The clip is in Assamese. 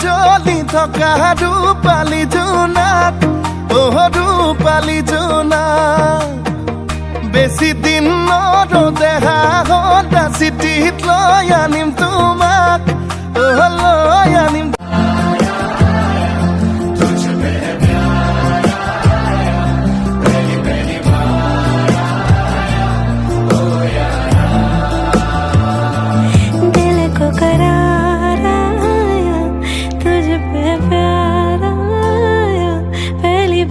জ্বলি থকা ৰূপালী জোনাক, ৰূপালী জোনাক, বেছি দিন নৰদেহা সদা চিঠিত লৈ আনিম তোমাক, লৈ আনিম। पहली